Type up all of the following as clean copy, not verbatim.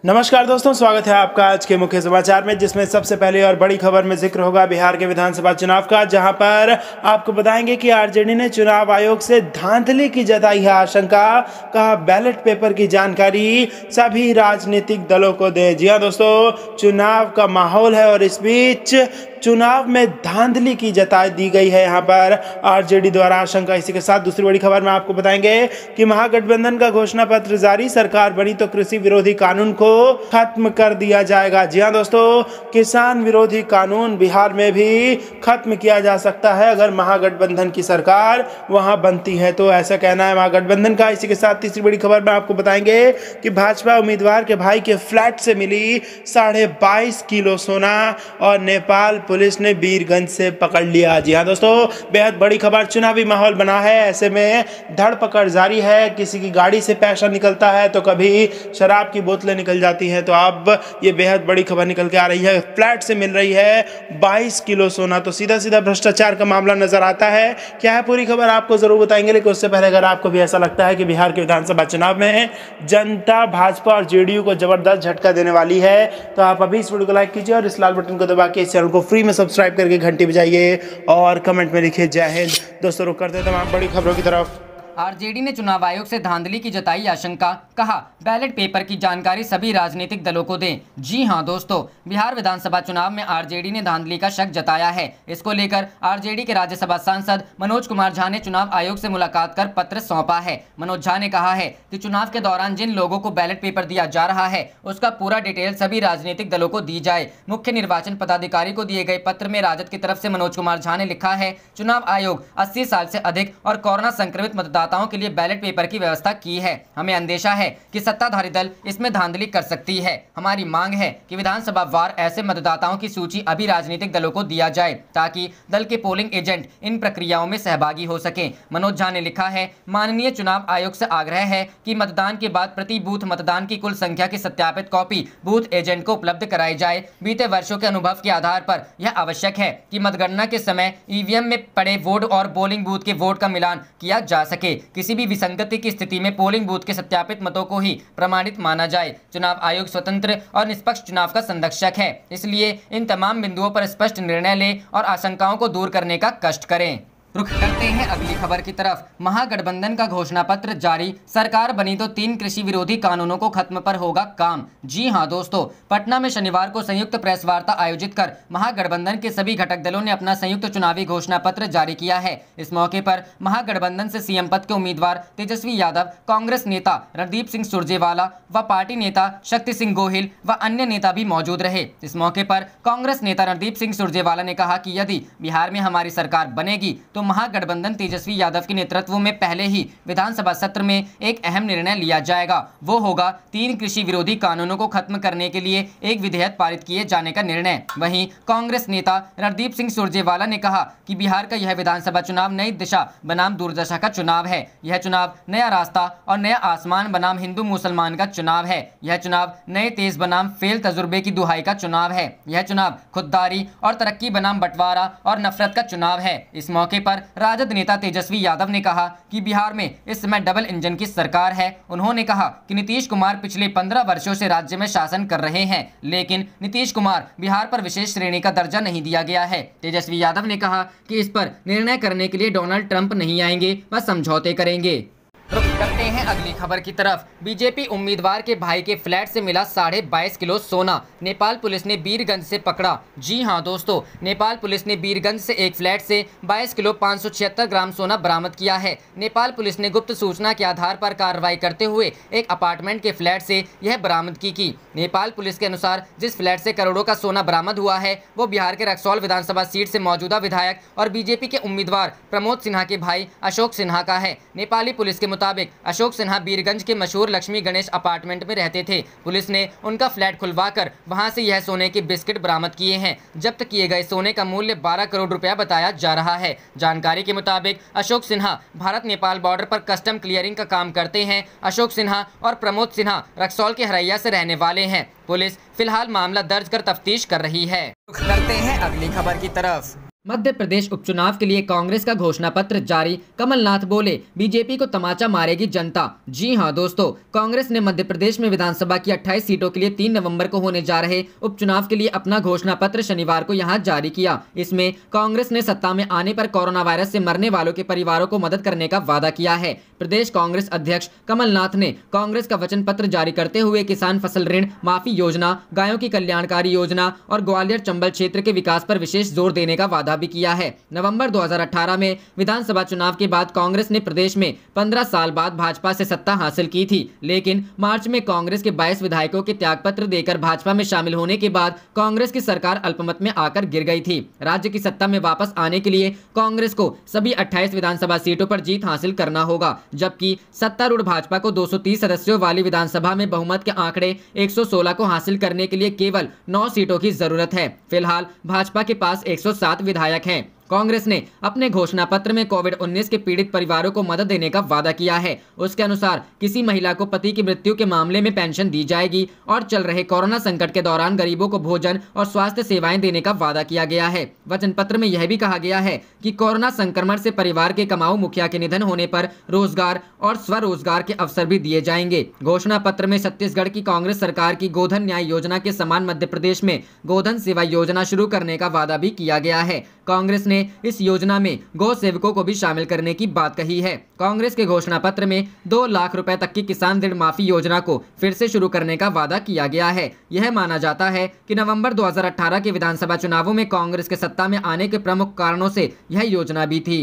नमस्कार दोस्तों, स्वागत है आपका आज के मुख्य समाचार में, जिसमें सबसे पहले और बड़ी खबर में जिक्र होगा बिहार के विधानसभा चुनाव का, जहां पर आपको बताएंगे कि आरजेडी ने चुनाव आयोग से धांधली की जताई है आशंका। कहा बैलेट पेपर की जानकारी सभी राजनीतिक दलों को दें। जी हां दोस्तों, चुनाव का माहौल है और इस बीच चुनाव में धांधली की जताई दी गई है यहाँ पर आरजेडी द्वारा आशंका। इसी के साथ दूसरी बड़ी खबर में आपको बताएंगे कि महागठबंधन का घोषणा पत्र जारी, सरकार बनी तो कृषि विरोधी कानून को खत्म कर दिया जाएगा। जी हाँ दोस्तों, किसान विरोधी कानून बिहार में भी खत्म किया जा सकता है अगर महागठबंधन की सरकार वहां बनती है, तो ऐसा कहना है महागठबंधन का। इसी के साथ तीसरी बड़ी खबर में आपको बताएंगे कि भाजपा उम्मीदवार के भाई के फ्लैट से मिली 22.5 किलो सोना और नेपाल पुलिस ने बीरगंज से पकड़ लिया। जी हाँ दोस्तों, बेहद बड़ी खबर, चुनावी माहौल बना है, ऐसे में धरपकड़ जारी है। किसी की गाड़ी से पैसा निकलता है तो कभी शराब की बोतलें निकल जाती हैं, तो अब ये बेहद बड़ी खबर निकल के आ रही है। फ्लैट से मिल रही है 22 किलो सोना, तो सीधा सीधा भ्रष्टाचार का मामला नजर आता है। क्या है पूरी खबर आपको जरूर बताएंगे, लेकिन उससे पहले अगर आपको भी ऐसा लगता है कि बिहार के विधानसभा चुनाव में जनता भाजपा और जेडीयू को जबरदस्त झटका देने वाली है, तो आप अभी इस वीडियो को लाइक कीजिए और इस लाल बटन को दबा के इस चैनल को फ्री में सब्सक्राइब करके घंटी बजाइए और कमेंट में लिखिए जय हिंद। दोस्तों, रुक करते हैं तमाम बड़ी खबरों की तरफ। आरजेडी ने चुनाव आयोग से धांधली की जताई आशंका। कहा बैलेट पेपर की जानकारी सभी राजनीतिक दलों को दें। जी हां दोस्तों, बिहार विधानसभा चुनाव में आरजेडी ने धांधली का शक जताया है। इसको लेकर आरजेडी के राज्यसभा सांसद मनोज कुमार झा ने चुनाव आयोग से मुलाकात कर पत्र सौंपा है। मनोज झा ने कहा है कि चुनाव के दौरान जिन लोगों को बैलेट पेपर दिया जा रहा है उसका पूरा डिटेल सभी राजनीतिक दलों को दी जाए। मुख्य निर्वाचन पदाधिकारी को दिए गए पत्र में राजद की तरफ से मनोज कुमार झा ने लिखा है, चुनाव आयोग 80 साल से अधिक और कोरोना संक्रमित मतदाताओं के लिए बैलेट पेपर की व्यवस्था की है। हमें अंदेशा है कि सत्ताधारी दल इसमें धांधली कर सकती है। हमारी मांग है कि विधानसभा वार ऐसे मतदाताओं की सूची अभी राजनीतिक दलों को दिया जाए ताकि दल के पोलिंग एजेंट इन प्रक्रियाओं में सहभागी हो सके। मनोज झा ने लिखा है, माननीय चुनाव आयोग से आग्रह है कि मतदान के बाद प्रति बूथ मतदान की कुल संख्या की सत्यापित कॉपी बूथ एजेंट को उपलब्ध कराई जाए। बीते वर्षों के अनुभव के आधार पर यह आवश्यक है कि मतगणना के समय ईवीएम में पड़े वोट और पोलिंग बूथ के वोट का मिलान किया जा सके। किसी भी विसंगति की स्थिति में पोलिंग बूथ के सत्यापित मतों को ही प्रमाणित माना जाए। चुनाव आयोग स्वतंत्र और निष्पक्ष चुनाव का संरक्षक है, इसलिए इन तमाम बिंदुओं पर स्पष्ट निर्णय ले और आशंकाओं को दूर करने का कष्ट करें। रुख करते हैं अगली खबर की तरफ। महागठबंधन का घोषणा पत्र जारी, सरकार बनी तो 3 कृषि विरोधी कानूनों को खत्म पर होगा काम। जी हां दोस्तों, पटना में शनिवार को संयुक्त प्रेस वार्ता आयोजित कर महागठबंधन के सभी घटक दलों ने अपना संयुक्त चुनावी घोषणा पत्र जारी किया है। इस मौके पर महागठबंधन से सीएम पद के उम्मीदवार तेजस्वी यादव, कांग्रेस नेता रणदीप सिंह सुरजेवाला व पार्टी नेता शक्ति सिंह गोहिल व अन्य नेता भी मौजूद रहे। इस मौके पर कांग्रेस नेता रणदीप सिंह सुरजेवाला ने कहा कि यदि बिहार में हमारी सरकार बनेगी तो महागठबंधन तेजस्वी यादव के नेतृत्व में पहले ही विधानसभा सत्र में एक अहम निर्णय लिया जाएगा। वो होगा 3 कृषि विरोधी कानूनों को खत्म करने के लिए एक विधेयक पारित किए जाने का निर्णय। वहीं कांग्रेस नेता रणदीप सिंह सुरजेवाला ने कहा कि बिहार का यह विधानसभा चुनाव नई दिशा बनाम दुर्दशा का चुनाव है। यह चुनाव नया रास्ता और नया आसमान बनाम हिंदू मुसलमान का चुनाव है। यह चुनाव नए तेज बनाम फेल तजुर्बे की दुहाई का चुनाव है। यह चुनाव खुददारी और तरक्की बनाम बंटवारा और नफरत का चुनाव है। इस मौके पर राजद नेता तेजस्वी यादव ने कहा कि बिहार में इस समय डबल इंजन की सरकार है। उन्होंने कहा कि नीतीश कुमार पिछले 15 वर्षों से राज्य में शासन कर रहे हैं, लेकिन नीतीश कुमार बिहार पर विशेष श्रेणी का दर्जा नहीं दिया गया है। तेजस्वी यादव ने कहा कि इस पर निर्णय करने के लिए डोनाल्ड ट्रंप नहीं आएंगे, वह समझौते करेंगे। रुख करते हैं अगली खबर की तरफ। बीजेपी उम्मीदवार के भाई के फ्लैट से मिला 22.5 किलो सोना, नेपाल पुलिस ने बीरगंज से पकड़ा। जी हां दोस्तों, नेपाल पुलिस ने बीरगंज से एक फ्लैट से 22 किलो 576 ग्राम सोना बरामद किया है। नेपाल पुलिस ने गुप्त सूचना के आधार पर कार्रवाई करते हुए एक अपार्टमेंट के फ्लैट से यह बरामदगी की। नेपाल पुलिस के अनुसार जिस फ्लैट से करोड़ों का सोना बरामद हुआ है वो बिहार के रक्सौल विधानसभा सीट से मौजूदा विधायक और बीजेपी के उम्मीदवार प्रमोद सिन्हा के भाई अशोक सिन्हा का है। नेपाली पुलिस के मुताबिक अशोक सिन्हा बीरगंज के मशहूर लक्ष्मी गणेश अपार्टमेंट में रहते थे। पुलिस ने उनका फ्लैट खुलवाकर वहां से यह सोने के बिस्किट बरामद किए हैं। जब्त किए गए सोने का मूल्य 12 करोड़ रुपया बताया जा रहा है। जानकारी के मुताबिक अशोक सिन्हा भारत नेपाल बॉर्डर पर कस्टम क्लियरिंग का काम करते हैं। अशोक सिन्हा और प्रमोद सिन्हा रक्सौल के हरैया से रहने वाले हैं। पुलिस फिलहाल मामला दर्ज कर तफ्तीश कर रही है। करते हैं अगली खबर की तरफ। मध्य प्रदेश उपचुनाव के लिए कांग्रेस का घोषणा पत्र जारी, कमलनाथ बोले बीजेपी को तमाचा मारेगी जनता। जी हां दोस्तों, कांग्रेस ने मध्य प्रदेश में विधानसभा की 28 सीटों के लिए 3 नवंबर को होने जा रहे उपचुनाव के लिए अपना घोषणा पत्र शनिवार को यहां जारी किया। इसमें कांग्रेस ने सत्ता में आने पर कोरोना वायरस से मरने वालों के परिवारों को मदद करने का वादा किया है। प्रदेश कांग्रेस अध्यक्ष कमलनाथ ने कांग्रेस का वचन पत्र जारी करते हुए किसान फसल ऋण माफी योजना, गायों की कल्याणकारी योजना और ग्वालियर चंबल क्षेत्र के विकास पर विशेष जोर देने का वादा भी किया है। नवंबर 2018 में विधानसभा चुनाव के बाद कांग्रेस ने प्रदेश में 15 साल बाद भाजपा से सत्ता हासिल की थी, लेकिन मार्च में कांग्रेस के 22 विधायकों के त्यागपत्र देकर भाजपा में शामिल होने के बाद कांग्रेस की सरकार अल्पमत में आकर गिर गई थी। राज्य की सत्ता में वापस आने के लिए कांग्रेस को सभी 28 विधानसभा सीटों पर जीत हासिल करना होगा, जबकि सत्तारूढ़ भाजपा को 230 सदस्यों वाली विधानसभा में बहुमत के आंकड़े 116 को हासिल करने के लिए केवल 9 सीटों की जरूरत है। फिलहाल भाजपा के पास 107 विधायक हैं। कांग्रेस ने अपने घोषणा पत्र में कोविड-19 के पीड़ित परिवारों को मदद देने का वादा किया है। उसके अनुसार किसी महिला को पति की मृत्यु के मामले में पेंशन दी जाएगी और चल रहे कोरोना संकट के दौरान गरीबों को भोजन और स्वास्थ्य सेवाएं देने का वादा किया गया है। वचन पत्र में यह भी कहा गया है कि कोरोना संक्रमण से परिवार के कमाऊ मुखिया के निधन होने पर रोजगार और स्वरोजगार के अवसर भी दिए जाएंगे। घोषणा पत्र में छत्तीसगढ़ की कांग्रेस सरकार की गोधन न्याय योजना के समान मध्य प्रदेश में गोधन सेवा योजना शुरू करने का वादा भी किया गया है। कांग्रेस ने इस योजना में गौ सेवकों को भी शामिल करने की बात कही है। कांग्रेस के घोषणा पत्र में 2 लाख रुपए तक की किसान ऋण माफी योजना को फिर से शुरू करने का वादा किया गया है। यह माना जाता है कि नवंबर 2018 के विधानसभा चुनावों में कांग्रेस के सत्ता में आने के प्रमुख कारणों से यह योजना भी थी।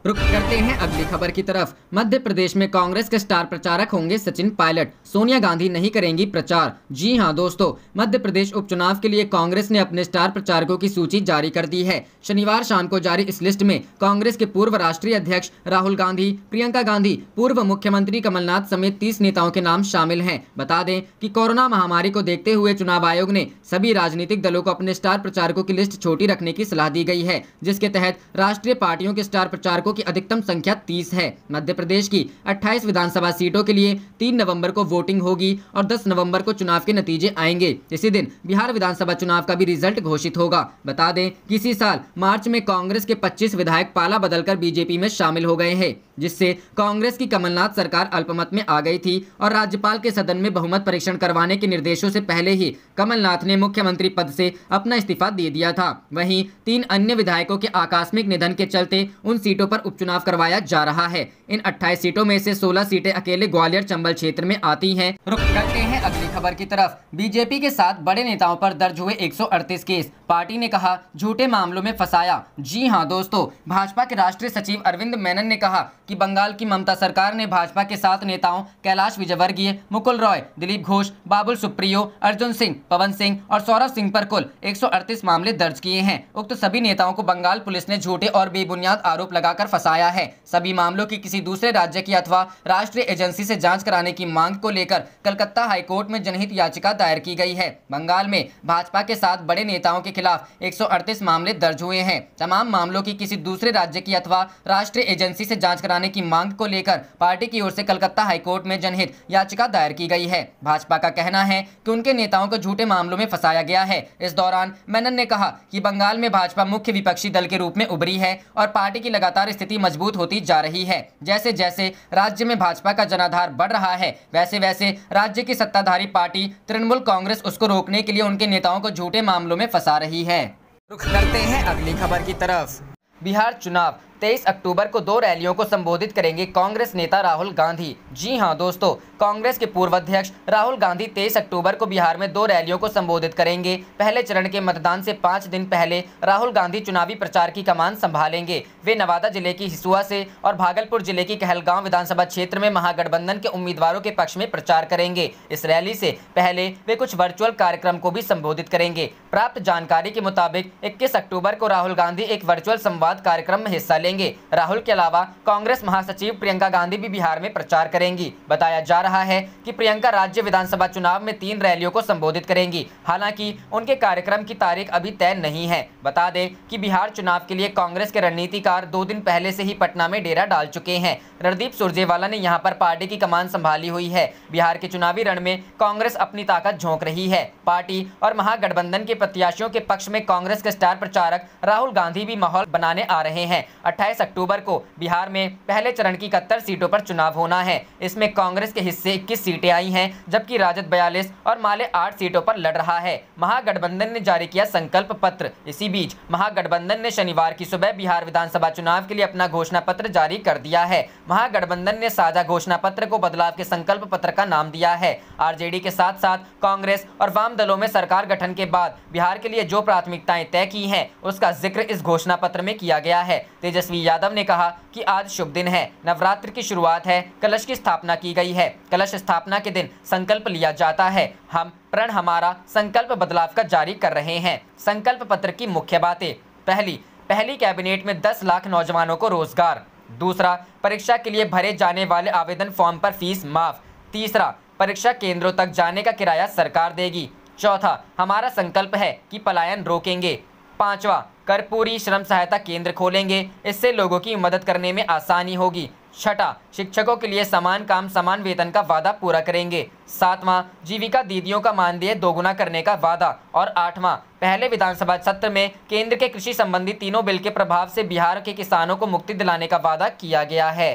रुक करते हैं अगली खबर की तरफ। मध्य प्रदेश में कांग्रेस के स्टार प्रचारक होंगे सचिन पायलट, सोनिया गांधी नहीं करेंगी प्रचार। जी हां दोस्तों, मध्य प्रदेश उपचुनाव के लिए कांग्रेस ने अपने स्टार प्रचारकों की सूची जारी कर दी है। शनिवार शाम को जारी इस लिस्ट में कांग्रेस के पूर्व राष्ट्रीय अध्यक्ष राहुल गांधी, प्रियंका गांधी, पूर्व मुख्यमंत्री कमलनाथ समेत 30 नेताओं के नाम शामिल हैं। बता दें कि कोरोना महामारी को देखते हुए चुनाव आयोग ने सभी राजनीतिक दलों को अपने स्टार प्रचारकों की लिस्ट छोटी रखने की सलाह दी गई है, जिसके तहत राष्ट्रीय पार्टियों के स्टार प्रचारकों की अधिकतम संख्या 30 है। मध्य प्रदेश की 28 विधानसभा सीटों के लिए 3 नवंबर को वोटिंग होगी और 10 नवंबर को चुनाव के नतीजे आएंगे। इसी दिन बिहार विधानसभा चुनाव का भी रिजल्ट घोषित होगा। बता दें कि इसी साल मार्च में कांग्रेस के 25 विधायक पाला बदलकर बीजेपी में शामिल हो गए हैं, जिससे कांग्रेस की कमलनाथ सरकार अल्पमत में आ गई थी और राज्यपाल के सदन में बहुमत परीक्षण करवाने के निर्देशों से पहले ही कमलनाथ ने मुख्यमंत्री पद से अपना इस्तीफा दे दिया था। वहीं 3 अन्य विधायकों के आकस्मिक निधन के चलते उन सीटों पर उपचुनाव करवाया जा रहा है। इन 28 सीटों में से 16 सीटें अकेले ग्वालियर चंबल क्षेत्र में आती हैं। रुक करते हैं अगली खबर की तरफ। बीजेपी के साथ बड़े नेताओं पर दर्ज हुए 138 केस, पार्टी ने कहा झूठे मामलों में फंसाया। जी हां दोस्तों, भाजपा के राष्ट्रीय सचिव अरविंद मेनन ने कहा कि बंगाल की ममता सरकार ने भाजपा के 7 नेताओं कैलाश विजयवर्गीय, मुकुल रॉय, दिलीप घोष, बाबुल सुप्रियो, अर्जुन सिंह, पवन सिंह और सौरभ सिंह पर कुल 138 मामले दर्ज किए हैं। उक्त सभी नेताओं को बंगाल पुलिस ने झूठे और बेबुनियाद आरोप लगाकर फंसाया है। सभी मामलों की किसी दूसरे राज्य की अथवा राष्ट्रीय एजेंसी से जांच कराने की मांग को लेकर कलकत्ता हाईकोर्ट में जनहित याचिका दायर की गई है। बंगाल में भाजपा के 7 बड़े नेताओं के खिलाफ 138 मामले दर्ज हुए हैं। तमाम मामलों की किसी दूसरे राज्य की अथवा राष्ट्रीय एजेंसी से जांच कराने की मांग को लेकर पार्टी की ओर से कलकत्ता हाईकोर्ट में जनहित याचिका दायर की गई है। भाजपा का कहना है कि उनके नेताओं को झूठे मामलों में फंसाया गया है। इस दौरान मेनन ने कहा कि बंगाल में भाजपा मुख्य विपक्षी दल के रूप में उभरी है और पार्टी की लगातार स्थिति मजबूत होती जा रही है। जैसे जैसे राज्य में भाजपा का जनाधार बढ़ रहा है, वैसे वैसे राज्य की सत्ताधारी पार्टी तृणमूल कांग्रेस उसको रोकने के लिए उनके नेताओं को झूठे मामलों में फंसा रही है। रुख करते हैं अगली खबर की तरफ। बिहार चुनाव 23 अक्टूबर को 2 रैलियों को संबोधित करेंगे कांग्रेस नेता राहुल गांधी। जी हां दोस्तों, कांग्रेस के पूर्व अध्यक्ष राहुल गांधी 23 अक्टूबर को बिहार में 2 रैलियों को संबोधित करेंगे। पहले चरण के मतदान से 5 दिन पहले राहुल गांधी चुनावी प्रचार की कमान संभालेंगे। वे नवादा जिले की हिसुआ से और भागलपुर जिले की कहलगांव विधानसभा क्षेत्र में महागठबंधन के उम्मीदवारों के पक्ष में प्रचार करेंगे। इस रैली से पहले वे कुछ वर्चुअल कार्यक्रम को भी संबोधित करेंगे। प्राप्त जानकारी के मुताबिक 21 अक्टूबर को राहुल गांधी एक वर्चुअल संवाद कार्यक्रम में हिस्सा लेंगे। राहुल के अलावा कांग्रेस महासचिव प्रियंका गांधी भी बिहार में प्रचार करेंगी। बताया जा रहा है कि प्रियंका राज्य विधानसभा चुनाव में 3 रैलियों को संबोधित करेंगी। हालांकि उनके कार्यक्रम की तारीख अभी तय नहीं है। बता दें कि बिहार चुनाव के लिए कांग्रेस के रणनीतिकार 2 दिन पहले से ही पटना में डेरा डाल चुके हैं। रणदीप सुरजेवाला ने यहां पर पार्टी की कमान संभाली हुई है। बिहार के चुनावी रण में कांग्रेस अपनी ताकत झोंक रही है। पार्टी और महागठबंधन के प्रत्याशियों के पक्ष में कांग्रेस के स्टार प्रचारक राहुल गांधी भी माहौल बनाने आ रहे हैं। 28 अक्टूबर को बिहार में पहले चरण की 71 सीटों पर चुनाव होना है। इसमें कांग्रेस के हिस्से 21 सीटें आई हैं, जबकि राजद 42 और माले 8 सीटों पर लड़ रहा है। महागठबंधन ने जारी किया संकल्प पत्र। इसी बीच महागठबंधन ने शनिवार की सुबह बिहार विधानसभा चुनाव के लिए अपना घोषणा पत्र जारी कर दिया है। महागठबंधन ने साझा घोषणा पत्र को बदलाव के संकल्प पत्र का नाम दिया है। आरजेडी के साथ साथ कांग्रेस और वाम दलों में सरकार गठन के बाद बिहार के लिए जो प्राथमिकताएं तय की हैं, उसका जिक्र इस घोषणा पत्र में किया गया है। तेजस्वी यादव ने कहा कि आज शुभ दिन है, नवरात्र की शुरुआत है, कलश की स्थापना की गई है। कलश स्थापना के दिन संकल्प लिया जाता है। हम प्रण हमारा संकल्प बदलाव का जारी कर रहे हैं। संकल्प पत्र की मुख्य बातें: पहली कैबिनेट में 10 लाख नौजवानों को रोजगार। दूसरा, परीक्षा के लिए भरे जाने वाले आवेदन फॉर्म पर फीस माफ। तीसरा, परीक्षा केंद्रों तक जाने का किराया सरकार देगी। चौथा, हमारा संकल्प है कि पलायन रोकेंगे। पांचवा, कर्पूरी श्रम सहायता केंद्र खोलेंगे, इससे लोगों की मदद करने में आसानी होगी। छठा, शिक्षकों के लिए समान काम समान वेतन का वादा पूरा करेंगे। सातवां, जीविका दीदियों का मानदेय दोगुना करने का वादा। और आठवां, पहले विधानसभा सत्र में केंद्र के कृषि संबंधी तीनों बिल के प्रभाव से बिहार के किसानों को मुक्ति दिलाने का वादा किया गया है।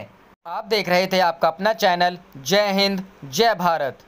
आप देख रहे थे आपका अपना चैनल जय हिंद जय भारत।